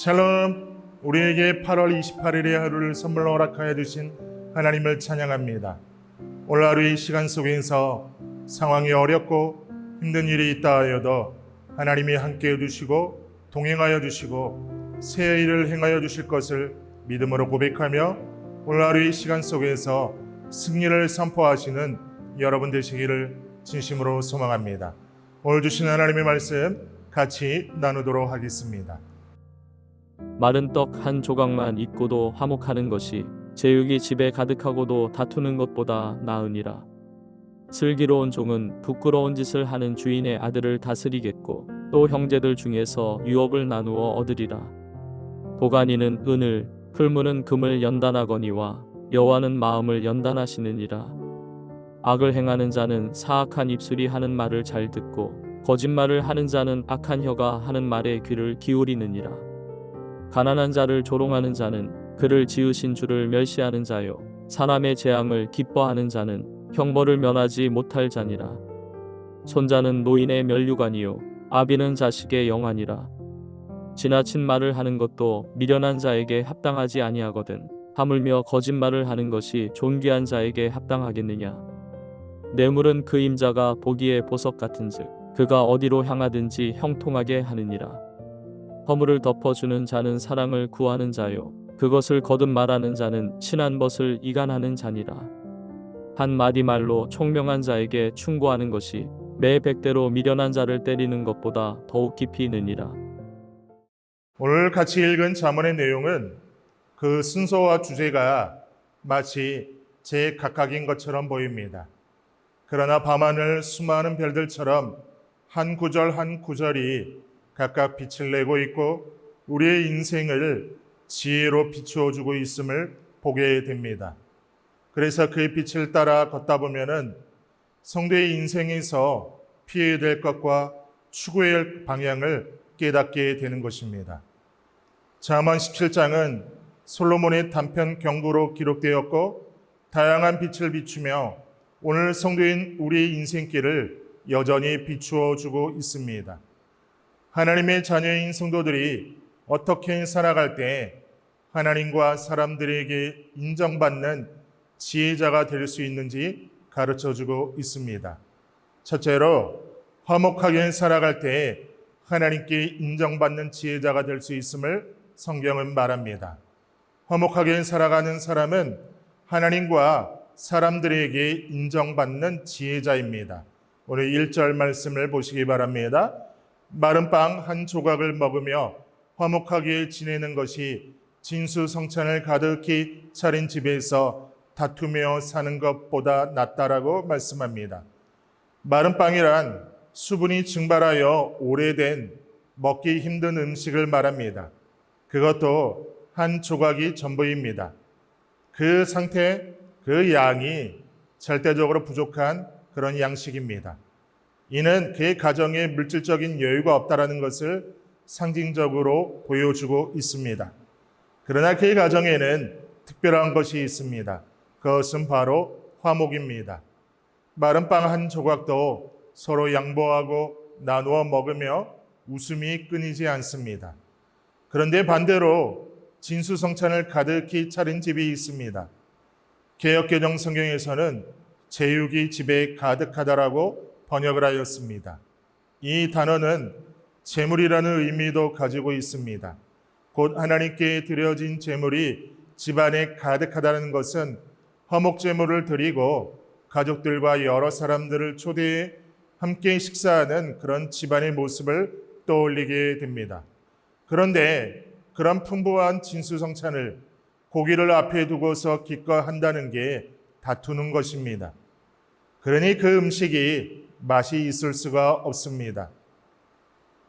샬롬. 우리에게 8월 28일의 하루를 선물로 허락하여 주신 하나님을 찬양합니다. 오늘 하루의 시간 속에서 상황이 어렵고 힘든 일이 있다 하여도 하나님이 함께해 주시고 동행하여 주시고 새 일을 행하여 주실 것을 믿음으로 고백하며 오늘 하루의 시간 속에서 승리를 선포하시는 여러분 되시기를 진심으로 소망합니다. 오늘 주신 하나님의 말씀 같이 나누도록 하겠습니다. 마른 떡 한 조각만 있고도 화목하는 것이 제육이 집에 가득하고도 다투는 것보다 나으니라. 슬기로운 종은 부끄러운 짓을 하는 주인의 아들을 다스리겠고 또 형제들 중에서 유업을 나누어 얻으리라. 도가니는 은을, 풀무는 금을 연단하거니와 여호와는 마음을 연단하시느니라. 악을 행하는 자는 사악한 입술이 하는 말을 잘 듣고 거짓말을 하는 자는 악한 혀가 하는 말에 귀를 기울이느니라. 가난한 자를 조롱하는 자는 그를 지으신 주를 멸시하는 자요, 사람의 재앙을 기뻐하는 자는 형벌을 면하지 못할 자니라. 손자는 노인의 면류관이요 아비는 자식의 영안이라. 지나친 말을 하는 것도 미련한 자에게 합당하지 아니하거든 하물며 거짓말을 하는 것이 존귀한 자에게 합당하겠느냐. 뇌물은 그 임자가 보기에 보석 같은즉 그가 어디로 향하든지 형통하게 하느니라. 허물을 덮어주는 자는 사랑을 구하는 자요 그것을 거듭 말하는 자는 친한 벗을 이간하는 자니라. 한 마디 말로 총명한 자에게 충고하는 것이 매 100대로 미련한 자를 때리는 것보다 더욱 깊이 느니라. 오늘 같이 읽은 잠언의 내용은 그 순서와 주제가 마치 제각각인 것처럼 보입니다. 그러나 밤하늘 수많은 별들처럼 한 구절 한 구절이 각각 빛을 내고 있고 우리의 인생을 지혜로 비추어 주고 있음을 보게 됩니다. 그래서 그 빛을 따라 걷다 보면은 성도의 인생에서 피해야 될 것과 추구해야 할 방향을 깨닫게 되는 것입니다. 잠언 17장은 솔로몬의 단편 경고로 기록되었고 다양한 빛을 비추며 오늘 성도인 우리의 인생길을 여전히 비추어 주고 있습니다. 하나님의 자녀인 성도들이 어떻게 살아갈 때 하나님과 사람들에게 인정받는 지혜자가 될 수 있는지 가르쳐주고 있습니다. 첫째로 화목하게 살아갈 때 하나님께 인정받는 지혜자가 될 수 있음을 성경은 말합니다. 화목하게 살아가는 사람은 하나님과 사람들에게 인정받는 지혜자입니다. 오늘 1절 말씀을 보시기 바랍니다. 마른 빵 한 조각을 먹으며 화목하게 지내는 것이 진수성찬을 가득히 차린 집에서 다투며 사는 것보다 낫다라고 말씀합니다. 마른 빵이란 수분이 증발하여 오래된 먹기 힘든 음식을 말합니다. 그것도 한 조각이 전부입니다. 그 상태, 그 양이 절대적으로 부족한 그런 양식입니다. 이는 그의 가정에 물질적인 여유가 없다라는 것을 상징적으로 보여주고 있습니다. 그러나 그의 가정에는 특별한 것이 있습니다. 그것은 바로 화목입니다. 마른 빵 한 조각도 서로 양보하고 나누어 먹으며 웃음이 끊이지 않습니다. 그런데 반대로 진수성찬을 가득히 차린 집이 있습니다. 개역개정 성경에서는 제육이 집에 가득하다라고 번역을 하였습니다. 이 단어는 제물이라는 의미도 가지고 있습니다. 곧 하나님께 드려진 제물이 집안에 가득하다는 것은 화목제물을 드리고 가족들과 여러 사람들을 초대해 함께 식사하는 그런 집안의 모습을 떠올리게 됩니다. 그런데 그런 풍부한 진수성찬을 고기를 앞에 두고서 기껏 한다는 게 다투는 것입니다. 그러니 그 음식이 맛이 있을 수가 없습니다.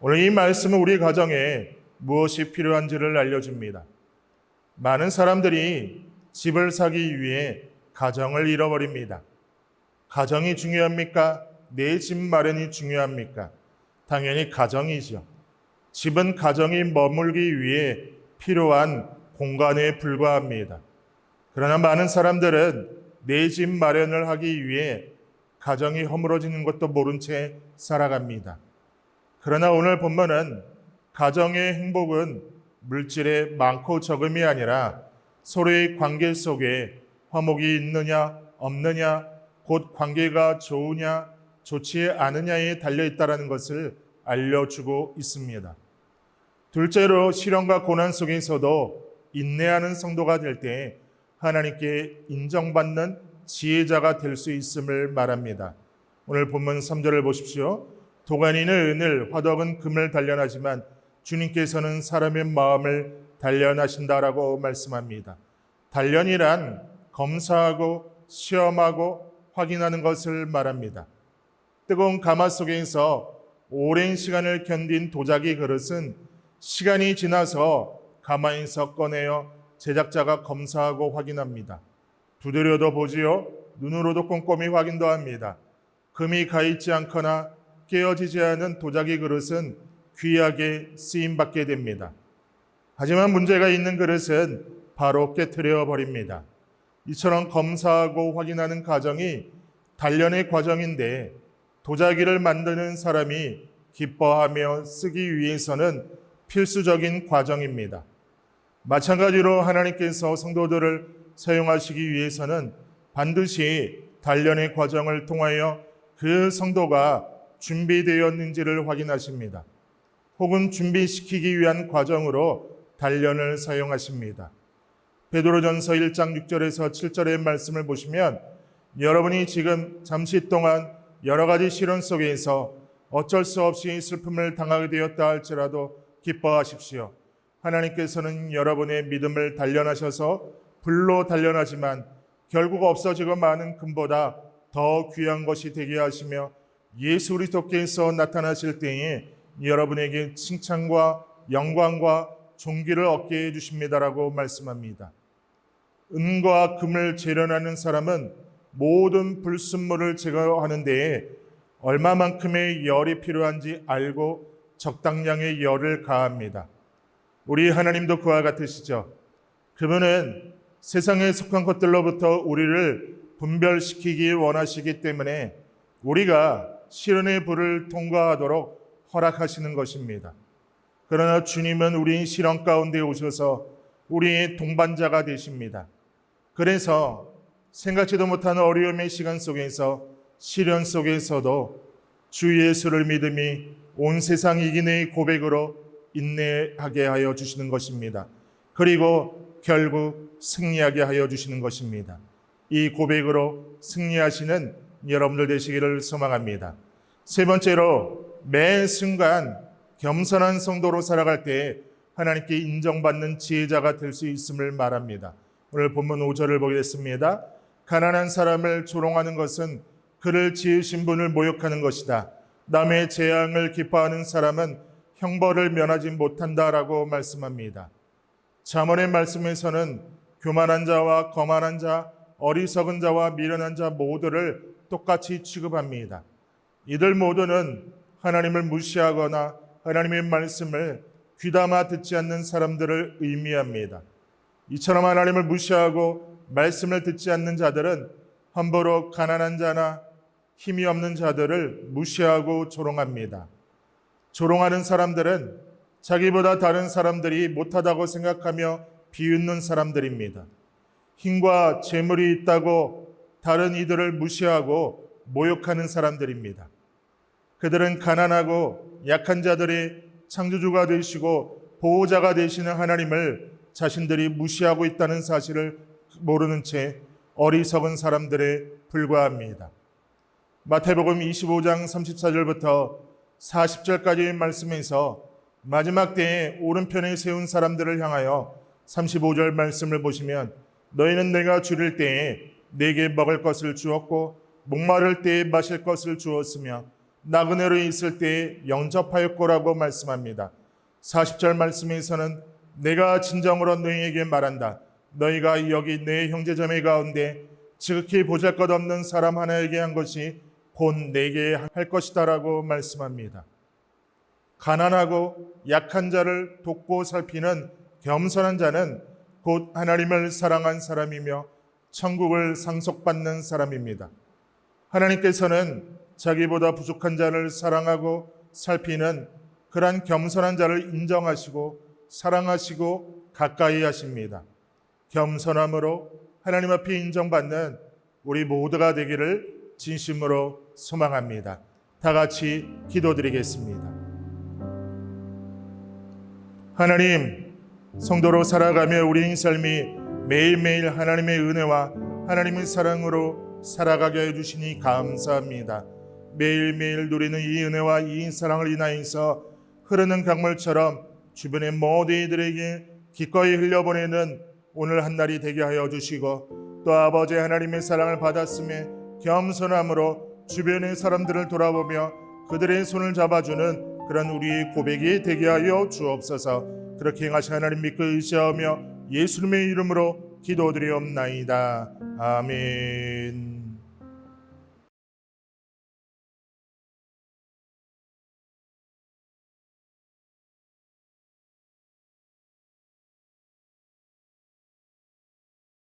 오늘 이 말씀은 우리 가정에 무엇이 필요한지를 알려줍니다. 많은 사람들이 집을 사기 위해 가정을 잃어버립니다. 가정이 중요합니까? 내 집 마련이 중요합니까? 당연히 가정이죠. 집은 가정이 머물기 위해 필요한 공간에 불과합니다. 그러나 많은 사람들은 내 집 마련을 하기 위해 가정이 허물어지는 것도 모른 채 살아갑니다. 그러나 오늘 본문은 가정의 행복은 물질의 많고 적음이 아니라 서로의 관계 속에 화목이 있느냐 없느냐, 곧 관계가 좋으냐 좋지 않으냐에 달려 있다는 것을 알려주고 있습니다. 둘째로 시련과 고난 속에서도 인내하는 성도가 될 때 하나님께 인정받는 지혜자가 될 수 있음을 말합니다. 오늘 본문 3절을 보십시오. 도가니는 은을, 화덕은 금을 단련하지만 주님께서는 사람의 마음을 단련하신다라고 말씀합니다. 단련이란 검사하고 시험하고 확인하는 것을 말합니다. 뜨거운 가마 속에서 오랜 시간을 견딘 도자기 그릇은 시간이 지나서 가마에서 꺼내어 제작자가 검사하고 확인합니다. 두드려도 보지요. 눈으로도 꼼꼼히 확인도 합니다. 금이 가있지 않거나 깨어지지 않은 도자기 그릇은 귀하게 쓰임받게 됩니다. 하지만 문제가 있는 그릇은 바로 깨트려 버립니다. 이처럼 검사하고 확인하는 과정이 단련의 과정인데 도자기를 만드는 사람이 기뻐하며 쓰기 위해서는 필수적인 과정입니다. 마찬가지로 하나님께서 성도들을 사용하시기 위해서는 반드시 단련의 과정을 통하여 그 성도가 준비되었는지를 확인하십니다. 혹은 준비시키기 위한 과정으로 단련을 사용하십니다. 베드로전서 1장 6절에서 7절의 말씀을 보시면 여러분이 지금 잠시 동안 여러 가지 시련 속에서 어쩔 수 없이 슬픔을 당하게 되었다 할지라도 기뻐하십시오. 하나님께서는 여러분의 믿음을 단련하셔서 불로 단련하지만 결국 없어지고 마는 금보다 더 귀한 것이 되게 하시며 예수 그리스도께서 나타나실 때에 여러분에게 칭찬과 영광과 존귀를 얻게 해주십니다라고 말씀합니다. 은과 금을 재련하는 사람은 모든 불순물을 제거하는 데에 얼마만큼의 열이 필요한지 알고 적당량의 열을 가합니다. 우리 하나님도 그와 같으시죠. 그분은 세상에 속한 것들로부터 우리를 분별시키기 원하시기 때문에 우리가 시련의 불을 통과하도록 허락하시는 것입니다. 그러나 주님은 우리 시련 가운데 오셔서 우리의 동반자가 되십니다. 그래서 생각지도 못한 어려움의 시간 속에서 시련 속에서도 주 예수를 믿음이 온 세상 이기는 고백으로 인내하게 하여 주시는 것입니다. 그리고 결국 승리하게 하여 주시는 것입니다. 이 고백으로 승리하시는 여러분들 되시기를 소망합니다. 세 번째로 매 순간 겸손한 성도로 살아갈 때 하나님께 인정받는 지혜자가 될 수 있음을 말합니다. 오늘 본문 5절을 보겠습니다. 가난한 사람을 조롱하는 것은 그를 지으신 분을 모욕하는 것이다. 남의 재앙을 기뻐하는 사람은 형벌을 면하지 못한다라고 말씀합니다. 잠언의 말씀에서는 교만한 자와 거만한 자, 어리석은 자와 미련한 자 모두를 똑같이 취급합니다. 이들 모두는 하나님을 무시하거나 하나님의 말씀을 귀담아 듣지 않는 사람들을 의미합니다. 이처럼 하나님을 무시하고 말씀을 듣지 않는 자들은 함부로 가난한 자나 힘이 없는 자들을 무시하고 조롱합니다. 조롱하는 사람들은 자기보다 다른 사람들이 못하다고 생각하며 비웃는 사람들입니다. 힘과 재물이 있다고 다른 이들을 무시하고 모욕하는 사람들입니다. 그들은 가난하고 약한 자들의 창조주가 되시고 보호자가 되시는 하나님을 자신들이 무시하고 있다는 사실을 모르는 채 어리석은 사람들에 불과합니다. 마태복음 25장 34절부터 40절까지의 말씀에서 마지막 때에 오른편에 세운 사람들을 향하여 35절 말씀을 보시면 너희는 내가 줄일 때에 내게 먹을 것을 주었고 목마를 때에 마실 것을 주었으며 나그네로 있을 때에 영접하였고라고 말씀합니다. 40절 말씀에서는 내가 진정으로 너희에게 말한다. 너희가 여기 내 형제자매 가운데 지극히 보잘것없는 사람 하나에게 한 것이 곧 내게 할 것이다라고 말씀합니다. 가난하고 약한 자를 돕고 살피는 겸손한 자는 곧 하나님을 사랑한 사람이며 천국을 상속받는 사람입니다. 하나님께서는 자기보다 부족한 자를 사랑하고 살피는 그러한 겸손한 자를 인정하시고 사랑하시고 가까이 하십니다. 겸손함으로 하나님 앞에 인정받는 우리 모두가 되기를 진심으로 소망합니다. 다 같이 기도드리겠습니다. 하나님, 성도로 살아가며 우리 삶이 매일매일 하나님의 은혜와 하나님의 사랑으로 살아가게 해주시니 감사합니다. 매일매일 누리는 이 은혜와 이 사랑을 인하여서 흐르는 강물처럼 주변의 모든 이들에게 기꺼이 흘려보내는 오늘 한 날이 되게 하여 주시고, 또 아버지 하나님의 사랑을 받았음에 겸손함으로 주변의 사람들을 돌아보며 그들의 손을 잡아주는 그런 우리의 고백이 되게 하여 주옵소서. 그렇게 행하시 하나님 믿고 의지하며 예수님의 이름으로 기도드리옵나이다. 아멘.